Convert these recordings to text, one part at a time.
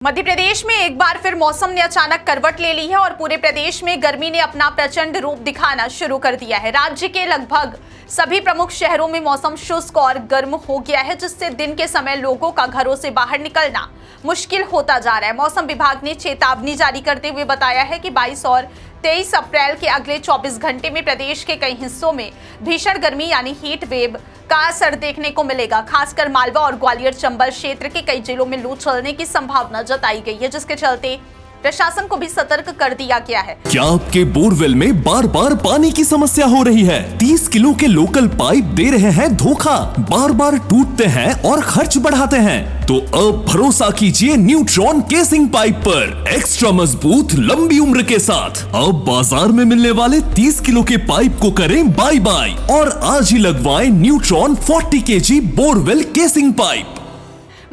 मध्य प्रदेश में एक बार फिर मौसम ने अचानक करवट ले ली है और पूरे प्रदेश में गर्मी ने अपना प्रचंड रूप दिखाना शुरू कर दिया है। राज्य के लगभग सभी प्रमुख शहरों में मौसम शुष्क और गर्म हो गया है, जिससे दिन के समय लोगों का घरों से बाहर निकलना मुश्किल होता जा रहा है। मौसम विभाग ने चेतावनी जारी करते हुए बताया है कि 22 और 23 अप्रैल के अगले 24 घंटे में प्रदेश के कई हिस्सों में भीषण गर्मी यानी हीट वेव का असर देखने को मिलेगा। खासकर मालवा और ग्वालियर चंबल क्षेत्र के कई जिलों में लू चलने की संभावना जताई गई है, जिसके चलते प्रशासन को भी सतर्क कर दिया गया है। क्या आपके बोरवेल में बार बार पानी की समस्या हो रही है? 30 किलो के लोकल पाइप दे रहे हैं धोखा, बार बार टूटते हैं और खर्च बढ़ाते हैं? तो अब भरोसा कीजिए न्यूट्रॉन केसिंग पाइप पर, एक्स्ट्रा मजबूत लंबी उम्र के साथ। अब बाजार में मिलने वाले 30 किलो के पाइप को करें बाय बाय और आज ही लगवाएं neutron 40 kg borewell casing pipe.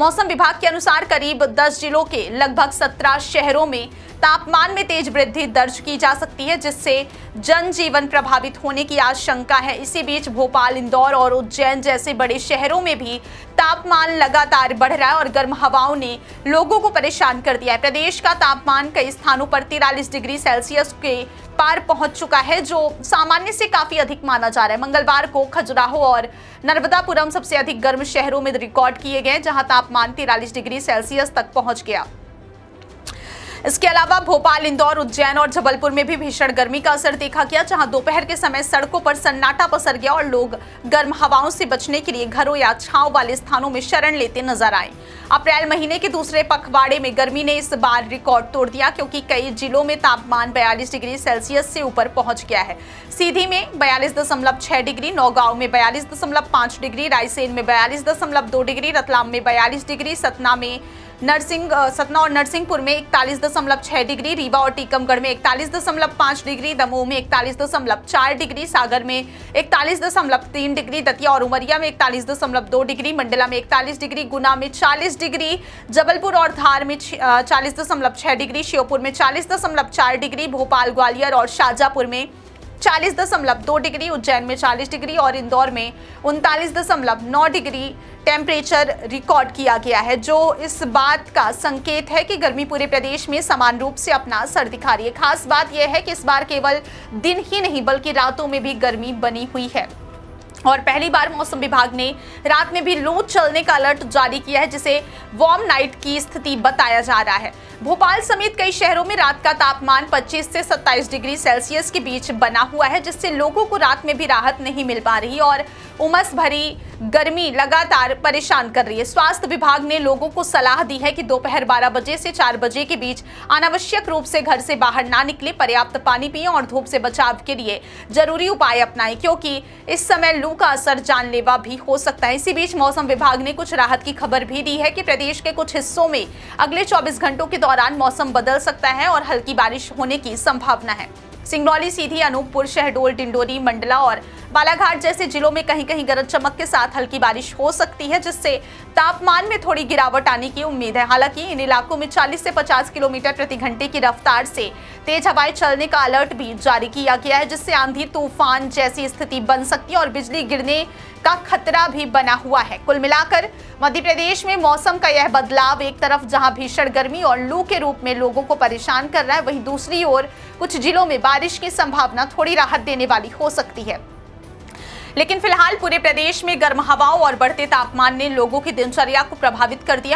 मौसम विभाग के अनुसार करीब 10 जिलों के लगभग 17 शहरों में तापमान में तेज वृद्धि दर्ज की जा सकती है, जिससे जनजीवन प्रभावित होने की आशंका है। इसी बीच भोपाल, इंदौर और उज्जैन जैसे बड़े शहरों में भी तापमान लगातार बढ़ रहा है और गर्म हवाओं ने लोगों को परेशान कर दिया है। प्रदेश का तापमान कई स्थानों पर 43 डिग्री सेल्सियस के पार पहुंच चुका है, जो सामान्य से काफी अधिक माना जा रहा है। मंगलवार को खजुराहो और नर्मदापुरम सबसे अधिक गर्म शहरों में रिकॉर्ड किए गए, जहां तापमान 43 डिग्री सेल्सियस तक पहुंच गया। इसके अलावा भोपाल, इंदौर, उज्जैन और जबलपुर में भी भीषण गर्मी का असर देखा गया, जहां दोपहर के समय सड़कों पर सन्नाटा पसर गया और लोग गर्म हवाओं से बचने के लिए घरों या छांव वाले स्थानों में शरण लेते नजर आए। अप्रैल महीने के दूसरे पखवाड़े में गर्मी ने इस बार रिकॉर्ड तोड़ दिया, क्योंकि कई जिलों में तापमान 42 डिग्री सेल्सियस से ऊपर पहुंच गया है। सीधी में 42.6 डिग्री, नौगांव में 42.5 डिग्री, रायसेन में 42.2 डिग्री, रतलाम में 42 डिग्री, सतना और नरसिंहपुर में 41.6 डिग्री, रीवा और टीकमगढ़ में 41.5 डिग्री, दमोह में 41.4 डिग्री, सागर में 41.3 डिग्री, दतिया और उमरिया में 41.2 डिग्री, मंडला में 41 डिग्री, गुना में 40 डिग्री, जबलपुर और धार में 40.6 डिग्री, श्योपुर में 40.4 डिग्री, भोपाल, ग्वालियर और शाजापुर में 40.2 डिग्री, उज्जैन में 40 डिग्री और इंदौर में 39.9 डिग्री टेम्परेचर रिकॉर्ड किया गया है, जो इस बात का संकेत है कि गर्मी पूरे प्रदेश में समान रूप से अपना असर दिखा रही है। खास बात यह है कि इस बार केवल दिन ही नहीं बल्कि रातों में भी गर्मी बनी हुई है और पहली बार मौसम विभाग ने रात में भी लू चलने का अलर्ट जारी किया है, जिसे वार्म नाइट की स्थिति बताया जा रहा है। भोपाल समेत कई शहरों में रात का तापमान 25 से 27 डिग्री सेल्सियस के बीच बना हुआ है, जिससे लोगों को रात में भी राहत नहीं मिल पा रही और उमस भरी गर्मी लगातार परेशान कर रही है। स्वास्थ्य विभाग ने लोगों को सलाह दी है कि दोपहर 12 बजे से 4 बजे के बीच अनावश्यक रूप से घर से बाहर ना निकले, पर्याप्त पानी पिएं और धूप से बचाव के लिए जरूरी उपाय अपनाएं, क्योंकि इस समय लू का असर जानलेवा भी हो सकता है। इसी बीच मौसम विभाग ने कुछ राहत की खबर भी दी है कि प्रदेश के कुछ हिस्सों में अगले 24 घंटों के दौरान मौसम बदल सकता है और हल्की बारिश होने की संभावना है। सिंगरौली, सीधी, अनूपपुर, शहडोल, डिंडोरी, मंडला और बालाघाट जैसे जिलों में कहीं कहीं गरज चमक के साथ हल्की बारिश हो सकती है, जिससे तापमान में थोड़ी गिरावट आने की उम्मीद है। हालांकि इन इलाकों में 40 से 50 किलोमीटर प्रति घंटे की रफ्तार से तेज हवाएं चलने का अलर्ट भी जारी किया गया है, जिससे आंधी तूफान जैसी स्थिति बन सकती है और बिजली गिरने का खतरा भी बना हुआ है। कुल मिलाकर मध्य प्रदेश में मौसम का यह बदलाव एक तरफ जहां भीषण गर्मी और लू के रूप में लोगों को परेशान कर रहा है, वहीं दूसरी ओर कुछ जिलों में बारिश की संभावना थोड़ी राहत देने वाली हो सकती है। लेकिन फिलहाल पूरे प्रदेश में गर्म हवाओं और बढ़ते तापमान ने लोगों की दिनचर्या को प्रभावित कर दिया।